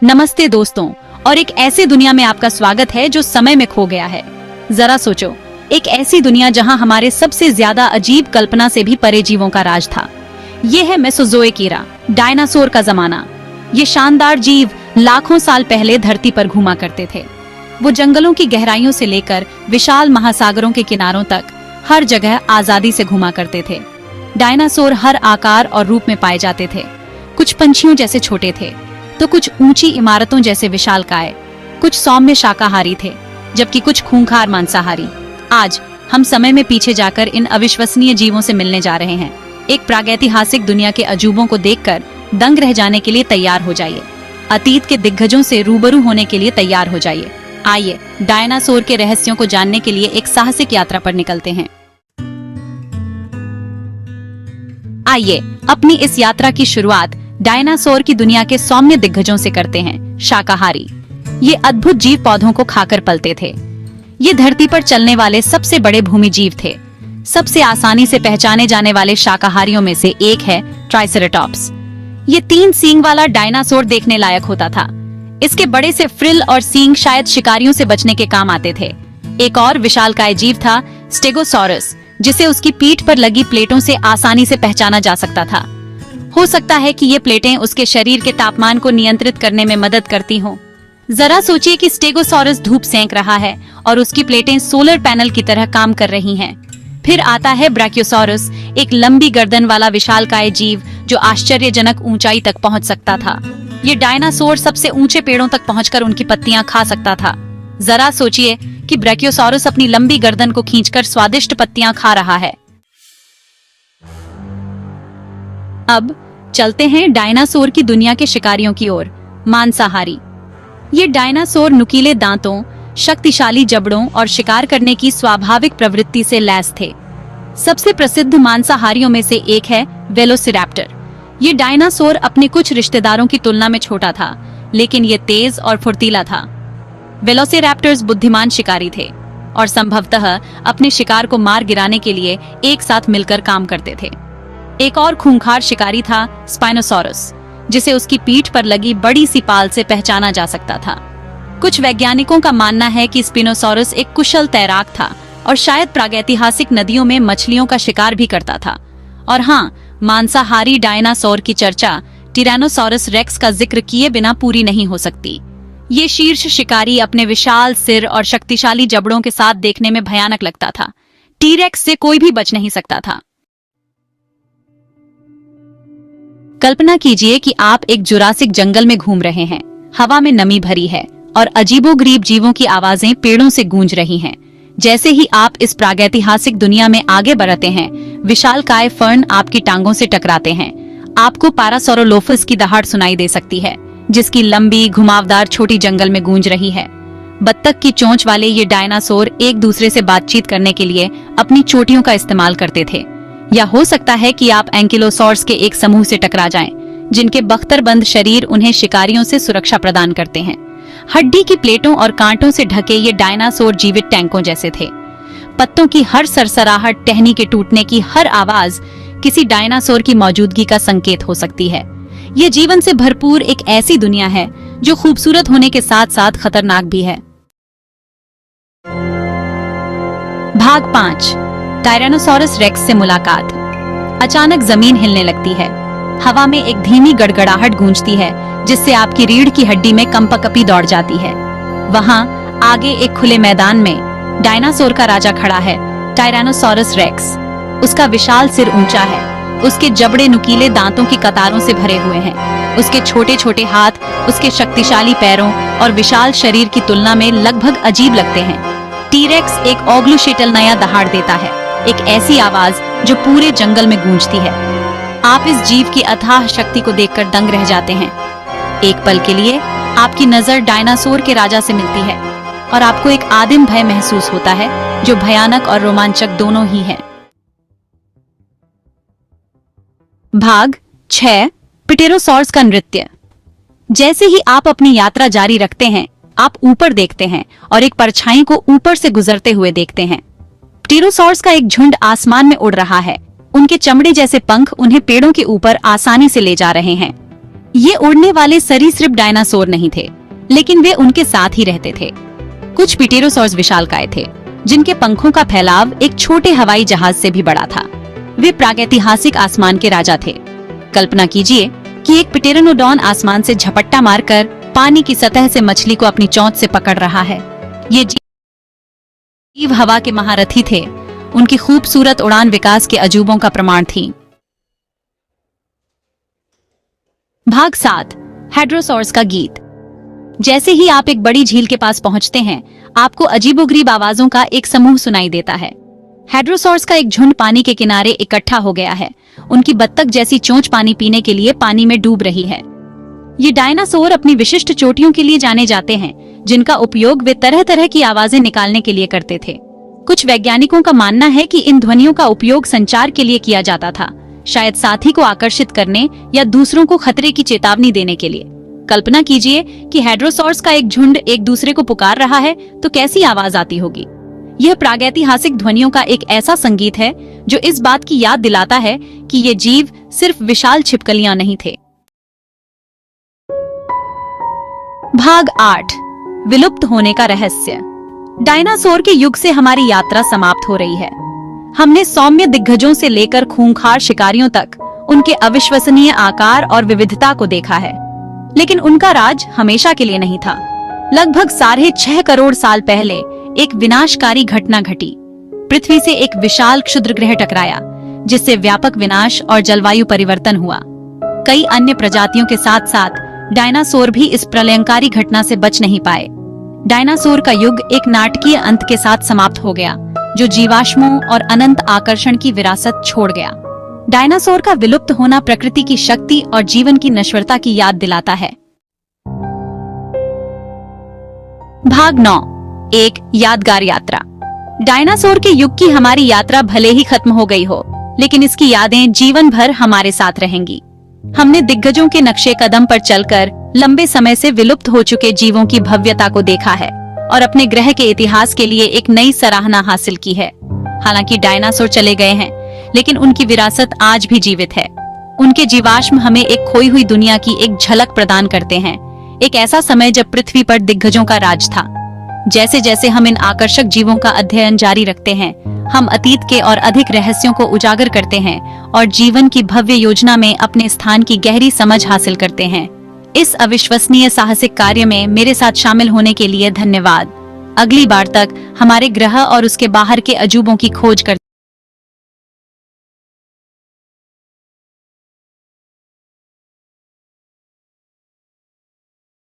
नमस्ते दोस्तों, और एक ऐसी दुनिया में आपका स्वागत है जो समय में खो गया है। जरा सोचो, एक ऐसी दुनिया जहां हमारे सबसे ज्यादा अजीब कल्पना से भी परे जीवों का राज था। ये है मेसोजोइक एरा, डायनासोर का जमाना। ये शानदार जीव लाखों साल पहले धरती पर घूमा करते थे। वो जंगलों की गहराइयों से लेकर विशाल महासागरों के किनारों तक हर जगह आजादी से घूमा करते थे। डायनासोर हर आकार और रूप में पाए जाते थे। कुछ पंछियों जैसे छोटे थे, तो कुछ ऊंची इमारतों जैसे विशालकाय, कुछ सौम्य शाकाहारी थे, जबकि कुछ खूंखार मांसाहारी। आज हम समय में पीछे जाकर इन अविश्वसनीय जीवों से मिलने जा रहे हैं। एक प्रागैतिहासिक दुनिया के अजूबों को देखकर दंग रह जाने के लिए तैयार हो जाइए। अतीत के दिग्गजों से रूबरू होने के लिए तैयार हो जाइए। आइए डायनासोर के रहस्यों को जानने के लिए एक साहसिक यात्रा पर निकलते हैं। आइए अपनी इस यात्रा की शुरुआत डायनासोर की दुनिया के सौम्य दिग्गजों से करते हैं। शाकाहारी। ये अद्भुत जीव पौधों को खाकर पलते थे। ये धरती पर चलने वाले सबसे बड़े भूमि जीव थे। सबसे आसानी से पहचाने जाने वाले शाकाहारियों में से एक है ट्राइसेराटॉप्स। ये 3 सींग वाला डायनासोर देखने लायक होता था। इसके बड़े से फ्रिल और सींग शायद शिकारियों से बचने के काम आते थे। एक और विशालकाय जीव था स्टेगोसॉरस, जिसे उसकी पीठ पर लगी प्लेटों से आसानी से पहचाना जा सकता था। हो सकता है कि ये प्लेटें उसके शरीर के तापमान को नियंत्रित करने में मदद करती हों। जरा सोचिए कि स्टेगोसॉरस धूप सेंक रहा है और उसकी प्लेटें सोलर पैनल की तरह काम कर रही हैं। फिर आता है ब्रैकियोसॉरस, एक लंबी गर्दन वाला विशालकाय जीव जो आश्चर्यजनक ऊंचाई तक पहुंच सकता था। ये डायनासोर सबसे ऊंचे पेड़ों तक पहुंचकर उनकी पत्तियां खा सकता था। जरा सोचिए कि ब्रैकियोसॉरस अपनी लंबी गर्दन को खींचकर स्वादिष्ट पत्तियां खा रहा है। अब चलते हैं डायनासोर की दुनिया के शिकारियों की ओर। मांसाहारी। ये डायनासोर नुकीले दांतों, शक्तिशाली जबड़ों और शिकार करने की स्वाभाविक प्रवृत्ति से लैस थे। सबसे प्रसिद्ध मांसाहारियों में से एक है वेलोसिरैप्टर। ये डायनासोर अपने कुछ रिश्तेदारों की तुलना में छोटा था, लेकिन ये तेज और फुर्तीला था। वेलोसिरैप्टर्स बुद्धिमान शिकारी थे और संभवतः अपने शिकार को मार गिराने के लिए एक साथ मिलकर काम करते थे। एक और खूंखार शिकारी था स्पाइनोसॉरस, जिसे उसकी पीठ पर लगी बड़ी सी पाल से पहचाना जा सकता था। कुछ वैज्ञानिकों का मानना है कि स्पिनोसॉरस एक कुशल तैराक था और शायद प्रागैतिहासिक नदियों में मछलियों का शिकार भी करता था। और हाँ, मांसाहारी डायनासोर की चर्चा टिरैनोसॉरस रेक्स का जिक्र किए बिना पूरी नहीं हो सकती। ये शीर्ष शिकारी अपने विशाल सिर और शक्तिशाली जबड़ों के साथ देखने में भयानक लगता था। टी-रेक्स से कोई भी बच नहीं सकता था। कल्पना कीजिए कि आप एक जुरासिक जंगल में घूम रहे हैं। हवा में नमी भरी है और अजीबोगरीब जीवों की आवाजें पेड़ों से गूंज रही हैं। जैसे ही आप इस प्रागैतिहासिक दुनिया में आगे बढ़ते हैं, विशालकाय फर्न आपकी टांगों से टकराते हैं। आपको पैरासोरोलोफस की दहाड़ सुनाई दे सकती है, जिसकी लंबी घुमावदार छोटी जंगल में गूंज रही है। बत्तख की चोंच वाले ये डायनासोर एक दूसरे से बातचीत करने के लिए अपनी चोटियों का इस्तेमाल करते थे। या हो सकता है कि आप एंकिलोसॉर्स के एक समूह से टकरा जाएं, जिनके बख्तरबंद शरीर उन्हें शिकारियों से सुरक्षा प्रदान करते हैं। हड्डी की प्लेटों और कांटों से ढके ये डायनासोर जीवित टैंकों जैसे थे। पत्तों की हर सरसराहट, टहनी के टूटने की हर आवाज किसी डायनासोर की मौजूदगी का संकेत हो सकती है। ये जीवन से भरपूर एक ऐसी दुनिया है जो खूबसूरत होने के साथ साथ खतरनाक भी है। भाग 5। टायरानोसॉरस रेक्स से मुलाकात। अचानक जमीन हिलने लगती है। हवा में एक धीमी गड़गड़ाहट गूंजती है, जिससे आपकी रीढ़ की हड्डी में कंपकपी दौड़ जाती है। वहां आगे एक खुले मैदान में डायनासोर का राजा खड़ा है, टायरानोसॉरस रेक्स। उसका विशाल सिर ऊंचा है। उसके जबड़े नुकीले दांतों की कतारों से भरे हुए हैं। उसके छोटे छोटे हाथ उसके शक्तिशाली पैरों और विशाल शरीर की तुलना में लगभग अजीब लगते हैं। टी-रेक्स एक ओग्लुशेटल नया दहाड़ देता है, एक ऐसी आवाज जो पूरे जंगल में गूंजती है। आप इस जीव की अथाह शक्ति को देखकर दंग रह जाते हैं। एक पल के लिए आपकी नजर डायनासोर के राजा से मिलती है और आपको एक आदिम भय महसूस होता है, जो भयानक और रोमांचक दोनों ही है। भाग 6। प्टेरोसॉर्स का नृत्य। जैसे ही आप अपनी यात्रा जारी रखते हैं, आप ऊपर देखते हैं और एक परछाई को ऊपर से गुजरते हुए देखते हैं। प्टेरोसॉर्स का एक झुंड आसमान में उड़ रहा है। उनके चमड़े जैसे पंख उन्हें पेड़ों के ऊपर आसानी से ले जा रहे हैं। ये उड़ने वाले सरीसृप डायनासोर नहीं थे, लेकिन वे उनके साथ ही रहते थे। कुछ पिटेरोसॉर्स विशालकाय थे, जिनके पंखों का फैलाव एक छोटे हवाई जहाज से भी बड़ा था। वे प्रागैतिहासिक आसमान के राजा थे। कल्पना कीजिए कि एक पिटेरोनोडॉन आसमान से झपट्टा मारकर पानी की सतह से मछली को अपनी चोंच से पकड़ रहा है। ये जीव हवा के महारथी थे। उनकी खूबसूरत उड़ान विकास के अजूबों का प्रमाण थी। भाग 7, हेड्रोसॉर्स का गीत। जैसे ही आप एक बड़ी झील के पास पहुंचते हैं, आपको अजीबोगरीब आवाजों का एक समूह सुनाई देता है। हेड्रोसॉर्स का एक झुंड पानी के किनारे इकट्ठा हो गया है। उनकी बत्तख जैसी चोंच पानी पीने के लिए पानी में डूब रही है। ये डायनासोर अपनी विशिष्ट चोटियों के लिए जाने जाते हैं, जिनका उपयोग वे तरह तरह की आवाजें निकालने के लिए करते थे। कुछ वैज्ञानिकों का मानना है कि इन ध्वनियों का उपयोग संचार के लिए किया जाता था, शायद साथी को आकर्षित करने या दूसरों को खतरे की चेतावनी देने के लिए। कल्पना कीजिए कि हेड्रोसॉर्स का एक झुंड एक दूसरे को पुकार रहा है, तो कैसी आवाज आती होगी। यह प्रागैतिहासिक ध्वनियों का एक ऐसा संगीत है जो इस बात की याद दिलाता है कि ये जीव सिर्फ विशाल छिपकलियां नहीं थे। भाग 8, विलुप्त होने का रहस्य। डायनासोर के युग से हमारी यात्रा समाप्त हो रही है। हमने सौम्य दिग्गजों से लेकर खूंखार शिकारियों तक उनके अविश्वसनीय आकार और विविधता को देखा है, लेकिन उनका राज हमेशा के लिए नहीं था। लगभग 6.5 करोड़ साल पहले एक विनाशकारी घटना घटी। पृथ्वी से एक विशाल क्षुद्र ग्रह टकराया, जिससे व्यापक विनाश और जलवायु परिवर्तन हुआ। कई अन्य प्रजातियों के साथ साथ डायनासोर भी इस प्रलयंकारी घटना से बच नहीं पाए। डायनासोर का युग एक नाटकीय अंत के साथ समाप्त हो गया, जो जीवाश्मों और अनंत आकर्षण की विरासत छोड़ गया। डायनासोर का विलुप्त होना प्रकृति की शक्ति और जीवन की नश्वरता की याद दिलाता है। भाग 9, एक यादगार यात्रा। डायनासोर के युग की हमारी यात्रा भले ही खत्म हो गई हो, लेकिन इसकी यादें जीवन भर हमारे साथ रहेंगी। हमने दिग्गजों के नक्शे कदम पर चलकर लंबे समय से विलुप्त हो चुके जीवों की भव्यता को देखा है और अपने ग्रह के इतिहास के लिए एक नई सराहना हासिल की है। हालांकि डायनासोर चले गए हैं, लेकिन उनकी विरासत आज भी जीवित है। उनके जीवाश्म हमें एक खोई हुई दुनिया की एक झलक प्रदान करते हैं। एक ऐसा समय जब पृथ्वी पर दिग्गजों का राज था। जैसे जैसे हम इन आकर्षक जीवों का अध्ययन जारी रखते हैं, हम अतीत के और अधिक रहस्यों को उजागर करते हैं और जीवन की भव्य योजना में अपने स्थान की गहरी समझ हासिल करते हैं। इस अविश्वसनीय साहसिक कार्य में मेरे साथ शामिल होने के लिए धन्यवाद। अगली बार तक हमारे ग्रह और उसके बाहर के अजूबों की खोज करते